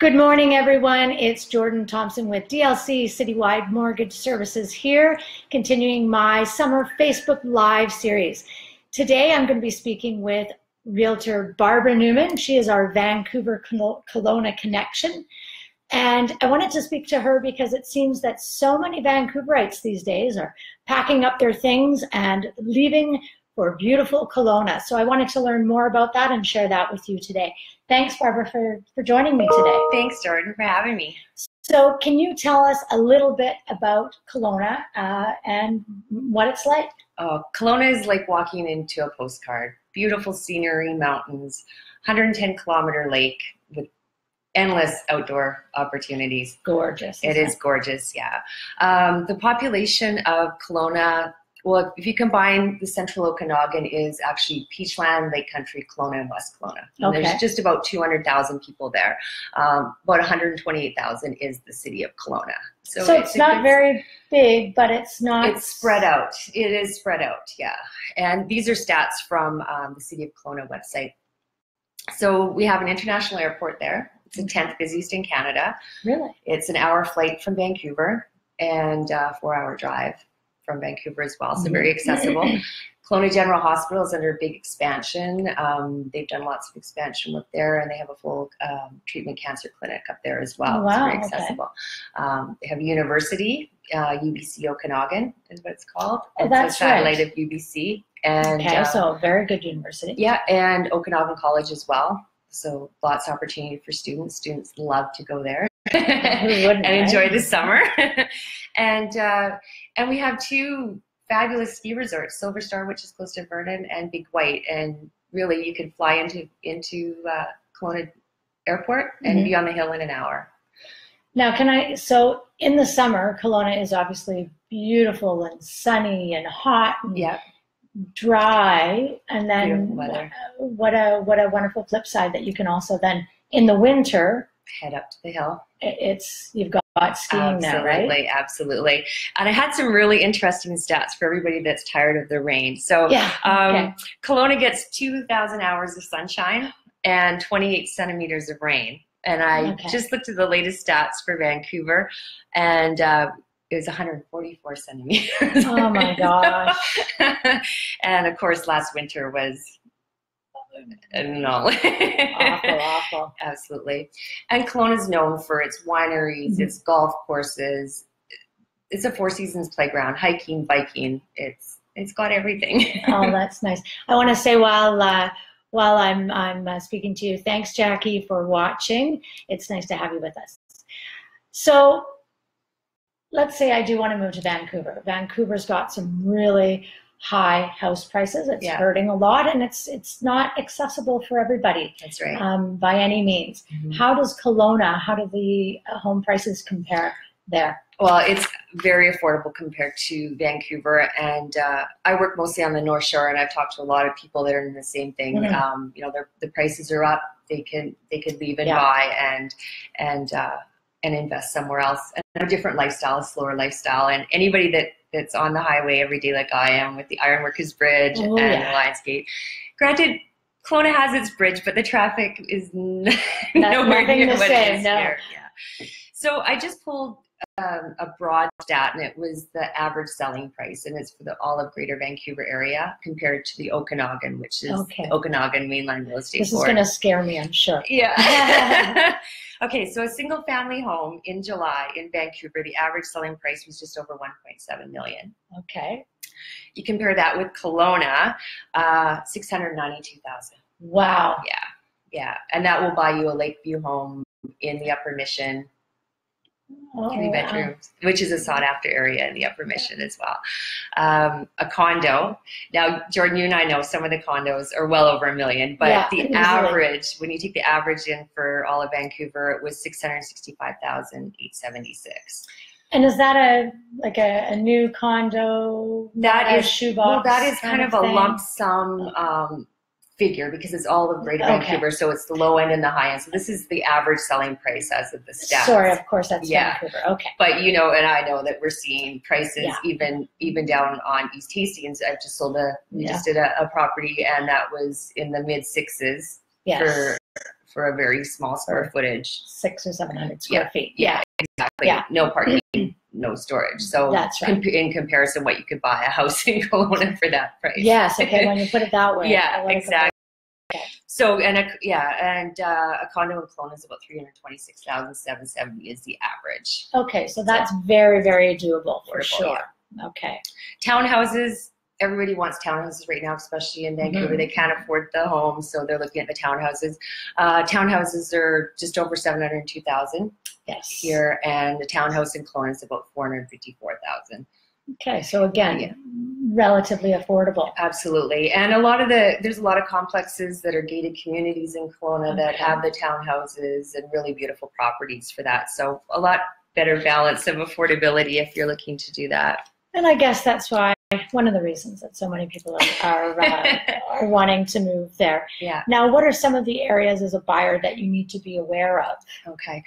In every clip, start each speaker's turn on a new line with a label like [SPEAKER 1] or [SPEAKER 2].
[SPEAKER 1] Good morning, everyone. It's Jordan Thompson with DLC Citywide Mortgage Services here, continuing my summer Facebook Live series. Today, I'm going to be speaking with Realtor Barbara Newman. She is our Vancouver-Kelowna connection. And I wanted to speak to her because it seems that so many Vancouverites these days are packing up their things and leaving for beautiful Kelowna. So I wanted to learn more about that and share that with you today. Thanks, Barbara, for joining me today.
[SPEAKER 2] Thanks, Jordan, for having me.
[SPEAKER 1] So can you tell us a little bit about Kelowna and what it's like?
[SPEAKER 2] Oh, Kelowna is like walking into a postcard. Beautiful scenery, mountains, 110-kilometer lake with endless outdoor opportunities.
[SPEAKER 1] Gorgeous.
[SPEAKER 2] It is gorgeous, yeah. The population of Kelowna, well, if you combine the central Okanagan, is actually Peachland, Lake Country, Kelowna, and West Kelowna. And
[SPEAKER 1] Okay.
[SPEAKER 2] There's just about 200,000 people there. About 128,000 is the city of Kelowna.
[SPEAKER 1] So it's not very big, but it's not...
[SPEAKER 2] It's spread out. It is spread out, yeah. And these are stats from the City of Kelowna website. So we have an international airport there. It's the 10th busiest in Canada.
[SPEAKER 1] Really?
[SPEAKER 2] It's an hour flight from Vancouver and a 4-hour drive from Vancouver as well, so very accessible. Kelowna General Hospital is under a big expansion. They've done lots of expansion work there, and they have a full treatment cancer clinic up there as well.
[SPEAKER 1] Oh, wow,
[SPEAKER 2] it's very accessible. Okay. They have a university, UBC Okanagan is what it's called.
[SPEAKER 1] Oh,
[SPEAKER 2] it's
[SPEAKER 1] that's
[SPEAKER 2] a satellite
[SPEAKER 1] right.
[SPEAKER 2] of UBC. And,
[SPEAKER 1] okay, so very good university.
[SPEAKER 2] Yeah, and Okanagan College as well. So lots of opportunity for students. Students love to go there. And enjoy the summer. And we have two fabulous ski resorts, Silver Star, which is close to Vernon, and Big White. And really, you can fly into Kelowna Airport and be on the hill in an hour.
[SPEAKER 1] Now, so in the summer, Kelowna is obviously beautiful and sunny and hot and dry. And then what a wonderful flip side that you can also then, in the winter,
[SPEAKER 2] head up to the hill.
[SPEAKER 1] You've got skiing there, right?
[SPEAKER 2] Absolutely. And I had some really interesting stats for everybody that's tired of the rain. So Kelowna gets 2,000 hours of sunshine and 28 centimeters of rain. And I just looked at the latest stats for Vancouver, and it was 144 centimeters.
[SPEAKER 1] Oh my gosh.
[SPEAKER 2] And of course, last winter was no.
[SPEAKER 1] Awful.
[SPEAKER 2] Absolutely. And Kelowna is known for its wineries, its golf courses. It's a Four Seasons playground, hiking, biking. It's got everything.
[SPEAKER 1] Oh, that's nice. I want to say while I'm speaking to you, thanks, Jackie, for watching. It's nice to have you with us. So let's say I do want to move to Vancouver. Vancouver's got some really high house prices. It's hurting a lot, and it's not accessible for everybody.
[SPEAKER 2] That's right.
[SPEAKER 1] By any means. How do the home prices compare there?
[SPEAKER 2] Well, it's very affordable compared to Vancouver, and I work mostly on the North Shore, and I've talked to a lot of people that are in the same thing. The prices are up. They could leave and buy and invest somewhere else, and a different lifestyle, a slower lifestyle. And anybody that's on the highway every day like I am with the Ironworkers Bridge and the Lions Gate. Granted, Kelowna has its bridge, but the traffic is nowhere near what it is here. Yeah. So I just pulled a broad stat, and it was the average selling price, and it's for all of Greater Vancouver area compared to the Okanagan, which is the Okanagan Mainline Real Estate Board.
[SPEAKER 1] This is going to scare me, I'm sure.
[SPEAKER 2] Yeah. Okay, so a single family home in July in Vancouver, the average selling price was just over $1.7 million.
[SPEAKER 1] Okay.
[SPEAKER 2] You compare that with Kelowna, $692,000.
[SPEAKER 1] Wow.
[SPEAKER 2] Yeah. And that will buy you a Lakeview home in the Upper Mission, 3 bedrooms, which is a sought after area in the Upper Mission as well. A condo. Now, Jordan, you and I know some of the condos are well over $1 million, but the average, when you take the average in for all of Vancouver, it was $665,876.
[SPEAKER 1] And is that a new condo?
[SPEAKER 2] That is
[SPEAKER 1] shoebox.
[SPEAKER 2] Well, that is kind of a lump sum figure because it's all of Greater Vancouver, so it's the low end and the high end. So this is the average selling price as of the stats.
[SPEAKER 1] Sorry, of course that's Vancouver. Okay.
[SPEAKER 2] But you know, and I know that we're seeing prices even down on East Hastings. I've just sold we just did a property, and that was in the mid-6s for a very small square footage.
[SPEAKER 1] 600 or 700 square feet.
[SPEAKER 2] Yeah, exactly.
[SPEAKER 1] Yeah.
[SPEAKER 2] No parking, no storage. So
[SPEAKER 1] that's right.
[SPEAKER 2] In comparison, what you could buy a house in Kelowna for that price.
[SPEAKER 1] Yes. Okay. When you put it that way.
[SPEAKER 2] Yeah, exactly.
[SPEAKER 1] Okay.
[SPEAKER 2] So, a condo in Kelowna is about $326,770 is the average.
[SPEAKER 1] Okay, so that's very, very doable for sure.
[SPEAKER 2] Yeah.
[SPEAKER 1] Okay.
[SPEAKER 2] Townhouses, everybody wants townhouses right now, especially in Vancouver. They can't afford the homes, so they're looking at the townhouses. Townhouses are just over $702,000 here, and the townhouse in Kelowna is about $454,000.
[SPEAKER 1] Okay, so again, relatively affordable.
[SPEAKER 2] Absolutely, and there's a lot of complexes that are gated communities in Kelowna that have the townhouses and really beautiful properties for that. So a lot better balance of affordability if you're looking to do that.
[SPEAKER 1] And I guess that's why one of the reasons that so many people are wanting to move there.
[SPEAKER 2] Yeah.
[SPEAKER 1] Now, what are some of the areas as a buyer that you need to be aware of?
[SPEAKER 2] Okay.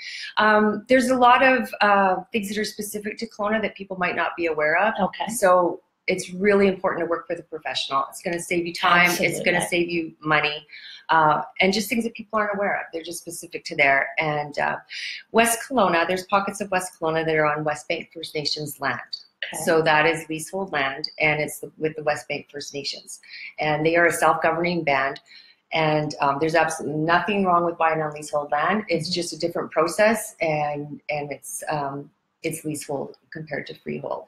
[SPEAKER 2] There's a lot of things that are specific to Kelowna that people might not be aware of.
[SPEAKER 1] Okay.
[SPEAKER 2] So it's really important to work with a professional. It's going to save you time.
[SPEAKER 1] Absolutely.
[SPEAKER 2] It's going to save you money. And just things that people aren't aware of. They're just specific to there. And West Kelowna, there's pockets of West Kelowna that are on West Bank First Nations land. Okay. So that is leasehold land, and it's with the West Bank First Nations. And they are a self-governing band. And there's absolutely nothing wrong with buying on leasehold land. It's just a different process, and it's leasehold compared to freehold.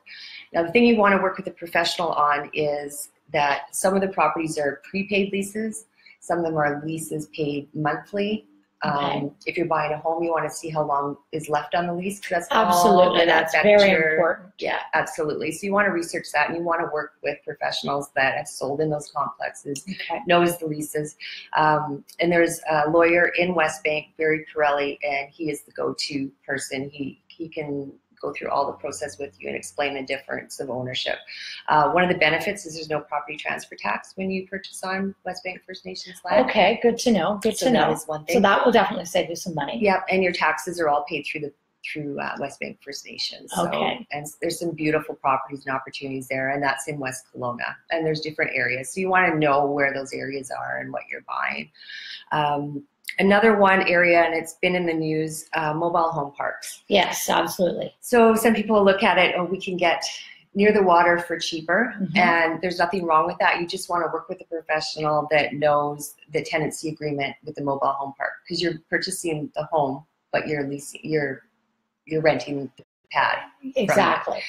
[SPEAKER 2] Now, the thing you want to work with a professional on is that some of the properties are prepaid leases. Some of them are leases paid monthly. If you're buying a home, you want to see how long is left on the lease. That's
[SPEAKER 1] absolutely, that's very important.
[SPEAKER 2] Yeah, absolutely. So you want to research that, and you want to work with professionals that have sold in those complexes, knows the leases. And there's a lawyer in West Bank, Barry Pirelli, and he is the go-to person. He can go through all the process with you and explain the difference of ownership. One of the benefits is there's no property transfer tax when you purchase on West Bank First Nations land.
[SPEAKER 1] Okay, good to know. Good to know.
[SPEAKER 2] That is one thing.
[SPEAKER 1] So that will definitely save you some money.
[SPEAKER 2] Yep, and your taxes are all paid through West Bank First Nations. So, and there's some beautiful properties and opportunities there, and that's in West Kelowna. And there's different areas, so you want to know where those areas are and what you're buying. Another one area, and it's been in the news, mobile home parks.
[SPEAKER 1] Yes, absolutely.
[SPEAKER 2] So some people look at it, we can get near the water for cheaper, and there's nothing wrong with that. You just want to work with a professional that knows the tenancy agreement with the mobile home park, because you're purchasing the home, but you're renting the pad.
[SPEAKER 1] Exactly.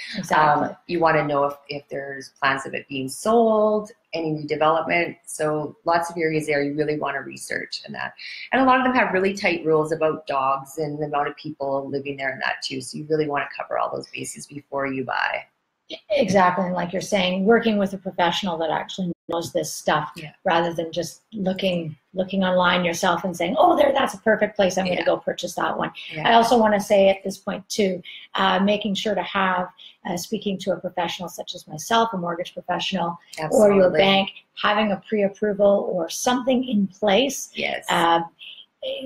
[SPEAKER 2] You want to know if there's plans of it being sold, any redevelopment. So lots of areas there you really want to research in that. And a lot of them have really tight rules about dogs and the amount of people living there and that too. So you really want to cover all those bases before you buy.
[SPEAKER 1] Exactly. And like you're saying, working with a professional that actually knows this stuff rather than just looking online yourself and saying, oh, that's a perfect place. I'm going to go purchase that one. I also want to say at this point too, making sure to have, speaking to a professional such as myself, a mortgage professional, or your bank, having a pre-approval or something in place.
[SPEAKER 2] Yes.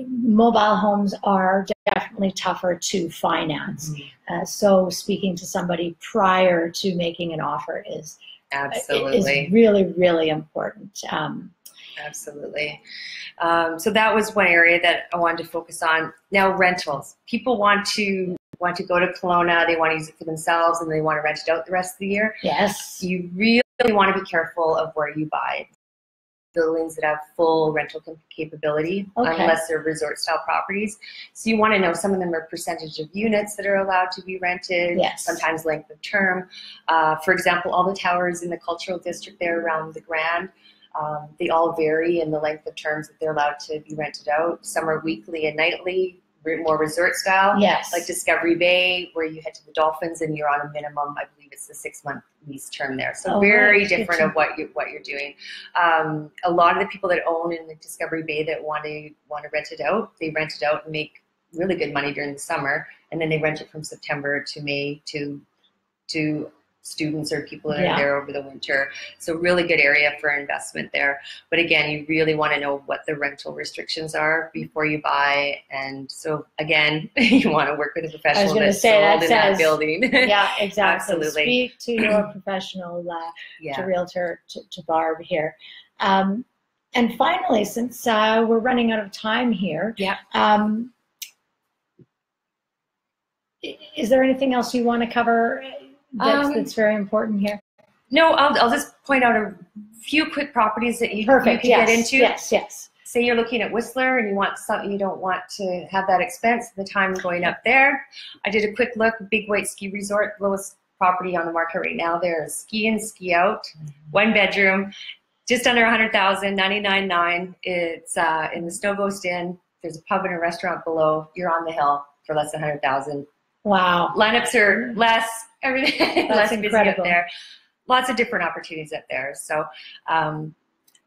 [SPEAKER 1] Mobile homes are definitely tougher to finance. So speaking to somebody prior to making an offer is really, really important.
[SPEAKER 2] Absolutely. So that was one area that I wanted to focus on. Now, rentals. People want to go to Kelowna. They want to use it for themselves, and they want to rent it out the rest of the year.
[SPEAKER 1] Yes.
[SPEAKER 2] You really want to be careful of where you buy buildings that have full rental capability, unless they're resort-style properties. So you want to know some of them are percentage of units that are allowed to be rented, sometimes length of term. For example, all the towers in the cultural district there around the Grand, they all vary in the length of terms that they're allowed to be rented out. Some are weekly and nightly, more resort style, like Discovery Bay, where you head to the Dolphins and you're on a minimum, I believe it's the 6-month lease term there. So very different of what you're doing. A lot of the people that own in the Discovery Bay that want to rent it out, they rent it out and make really good money during the summer, and then they rent it from September to May to students or people that are there over the winter. So really good area for investment there. But again, you really want to know what the rental restrictions are before you buy. And so again, you want to work with a professional that's sold in that building.
[SPEAKER 1] Yeah, exactly.
[SPEAKER 2] Absolutely.
[SPEAKER 1] Speak to your professional, to Realtor, to Barb here. And finally, since we're running out of time here,
[SPEAKER 2] yeah.
[SPEAKER 1] Is there anything else you want to cover that's very important here?
[SPEAKER 2] No, I'll just point out a few quick properties that you can get into.
[SPEAKER 1] Yes.
[SPEAKER 2] Say you're looking at Whistler and you want something, you don't want to have that expense at the time going up there. I did a quick look, Big White Ski Resort, lowest property on the market right now. There's ski in, ski out, 1 bedroom, just under 100,000, 99.9. It's in the Snow Ghost Inn. There's a pub and a restaurant below. You're on the hill for less than 100,000.
[SPEAKER 1] Wow.
[SPEAKER 2] Lineups are less, everything less busy up there. Lots of different opportunities up there. So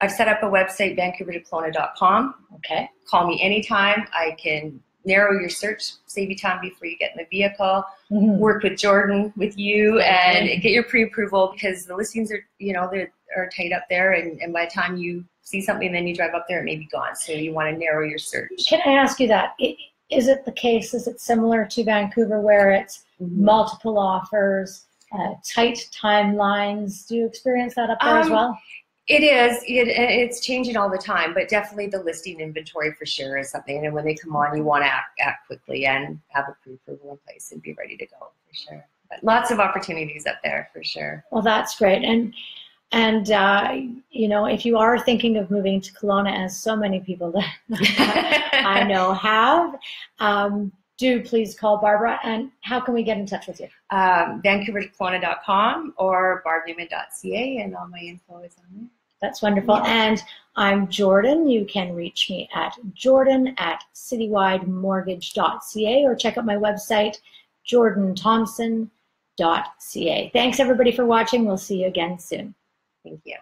[SPEAKER 2] I've set up a website, Vancouver-Kelowna.com.
[SPEAKER 1] Okay.
[SPEAKER 2] Call me anytime. I can narrow your search, save you time before you get in the vehicle, work with Jordan, with you, and get your pre-approval, because the listings are, they're tight up there, and by the time you see something and then you drive up there, it may be gone. So you want to narrow your search.
[SPEAKER 1] Can I ask you that? Is it the case, is it similar to Vancouver where it's multiple offers, tight timelines? Do you experience that up there as well?
[SPEAKER 2] It is. It's changing all the time, but definitely the listing inventory for sure is something. And when they come on, you want to act quickly and have a pre-approval in place and be ready to go for sure. But lots of opportunities up there for sure.
[SPEAKER 1] Well, that's great. And if you are thinking of moving to Kelowna, as so many people that I know have, do please call Barbara. And how can we get in touch with you?
[SPEAKER 2] Vancouver-Kelowna.com or barbnewman.ca, and all my info is on there.
[SPEAKER 1] That's wonderful. Yeah. And I'm Jordan. You can reach me at jordan@citywidemortgage.ca or check out my website, jordanthomson.ca. Thanks everybody for watching. We'll see you again soon.
[SPEAKER 2] Thank you.